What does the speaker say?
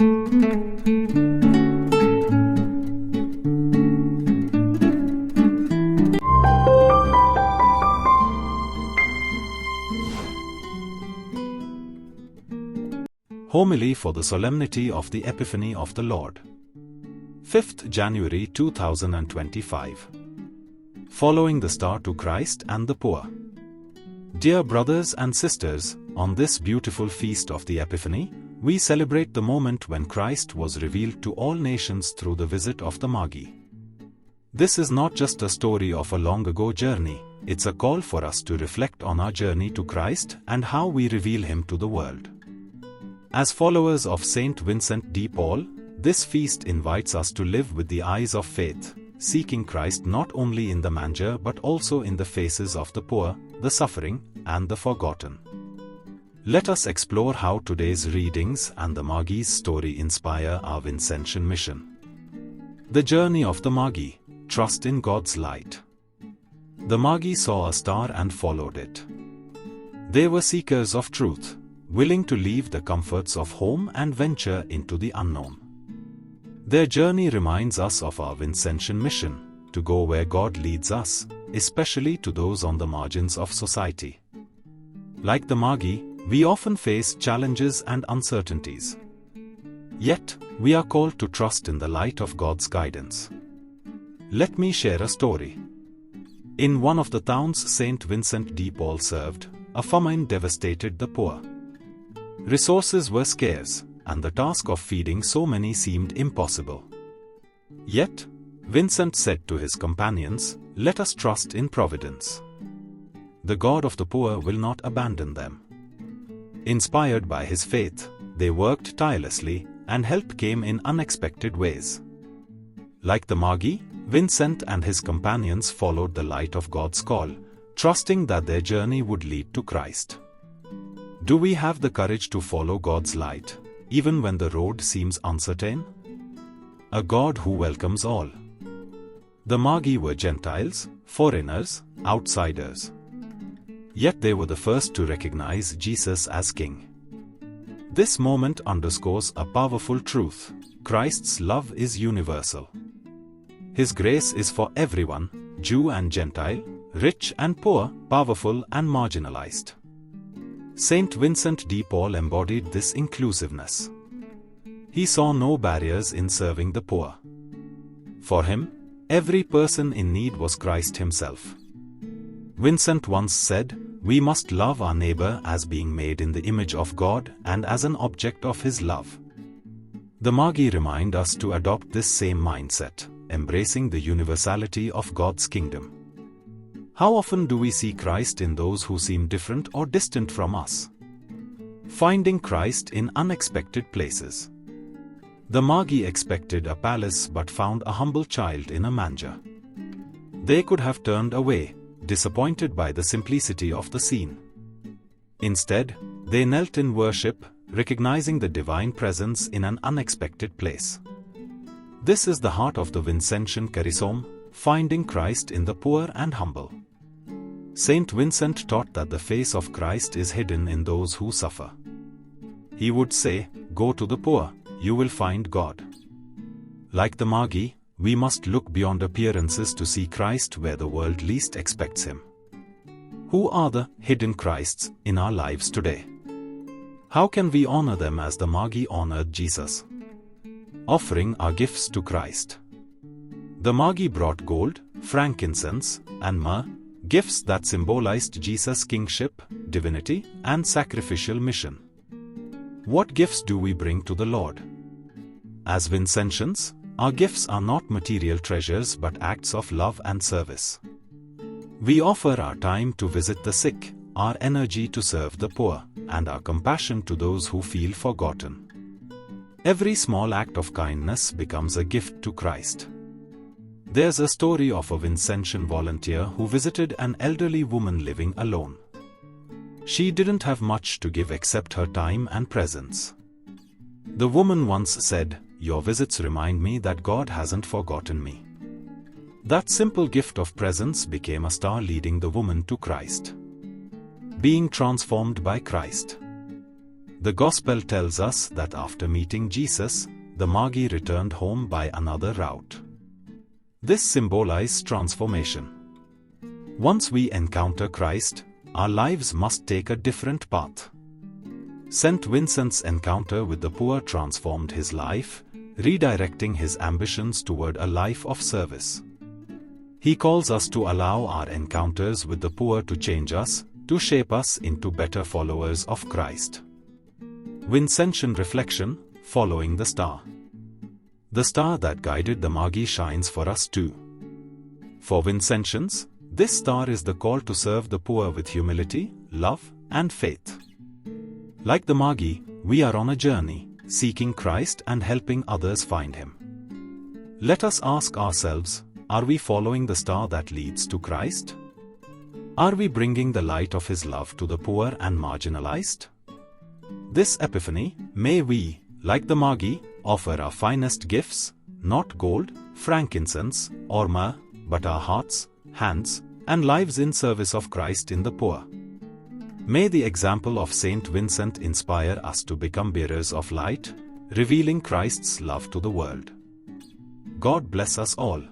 Homily for the Solemnity of the Epiphany of the Lord. 5th January 2025. Following the Star to Christ and the Poor. Dear brothers and sisters, on this beautiful feast of the Epiphany, we celebrate the moment when Christ was revealed to all nations through the visit of the Magi. This is not just a story of a long-ago journey, it's a call for us to reflect on our journey to Christ and how we reveal Him to the world. As followers of Saint Vincent de Paul, this feast invites us to live with the eyes of faith, seeking Christ not only in the manger but also in the faces of the poor, the suffering, and the forgotten. Let us explore how today's readings and the Magi's story inspire our Vincentian mission. The journey of the Magi, trust in God's light. The Magi saw a star and followed it. They were seekers of truth, willing to leave the comforts of home and venture into the unknown. Their journey reminds us of our Vincentian mission, to go where God leads us, especially to those on the margins of society. Like the Magi, we often face challenges and uncertainties. Yet, we are called to trust in the light of God's guidance. Let me share a story. In one of the towns Saint Vincent de Paul served, a famine devastated the poor. Resources were scarce, and the task of feeding so many seemed impossible. Yet, Vincent said to his companions, "Let us trust in providence. The God of the poor will not abandon them." Inspired by his faith, they worked tirelessly, and help came in unexpected ways. Like the Magi, Vincent and his companions followed the light of God's call, trusting that their journey would lead to Christ. Do we have the courage to follow God's light, even when the road seems uncertain? A God who welcomes all. The Magi were Gentiles, foreigners, outsiders. Yet they were the first to recognize Jesus as King. This moment underscores a powerful truth: Christ's love is universal. His grace is for everyone, Jew and Gentile, rich and poor, powerful and marginalized. Saint Vincent de Paul embodied this inclusiveness. He saw no barriers in serving the poor. For him, every person in need was Christ himself. Vincent once said, "We must love our neighbor as being made in the image of God and as an object of His love." The Magi remind us to adopt this same mindset, embracing the universality of God's kingdom. How often do we see Christ in those who seem different or distant from us? Finding Christ in unexpected places. The Magi expected a palace but found a humble child in a manger. They could have turned away, disappointed by the simplicity of the scene. Instead, they knelt in worship, recognizing the divine presence in an unexpected place. This is the heart of the Vincentian charism, finding Christ in the poor and humble. Saint Vincent taught that the face of Christ is hidden in those who suffer. He would say, "Go to the poor, you will find God." Like the Magi, we must look beyond appearances to see Christ where the world least expects Him. Who are the hidden Christs in our lives today? How can we honor them as the Magi honored Jesus? Offering our gifts to Christ. The Magi brought gold, frankincense, and myrrh, gifts that symbolized Jesus' kingship, divinity, and sacrificial mission. What gifts do we bring to the Lord? As Vincentians, our gifts are not material treasures but acts of love and service. We offer our time to visit the sick, our energy to serve the poor, and our compassion to those who feel forgotten. Every small act of kindness becomes a gift to Christ. There's a story of a Vincentian volunteer who visited an elderly woman living alone. She didn't have much to give except her time and presence. The woman once said, "Your visits remind me that God hasn't forgotten me." That simple gift of presence became a star leading the woman to Christ. Being transformed by Christ. The Gospel tells us that after meeting Jesus, the Magi returned home by another route. This symbolizes transformation. Once we encounter Christ, our lives must take a different path. St. Vincent's encounter with the poor transformed his life, redirecting his ambitions toward a life of service. He calls us to allow our encounters with the poor to change us, to shape us into better followers of Christ. Vincentian reflection, following the star. The star that guided the Magi shines for us too. For Vincentians, this star is the call to serve the poor with humility, love, and faith. Like the Magi, we are on a journey, seeking Christ and helping others find Him. Let us ask ourselves, are we following the star that leads to Christ? Are we bringing the light of His love to the poor and marginalized? This Epiphany, may we, like the Magi, offer our finest gifts, not gold, frankincense, or myrrh, but our hearts, hands, and lives in service of Christ in the poor. May the example of Saint Vincent inspire us to become bearers of light, revealing Christ's love to the world. God bless us all.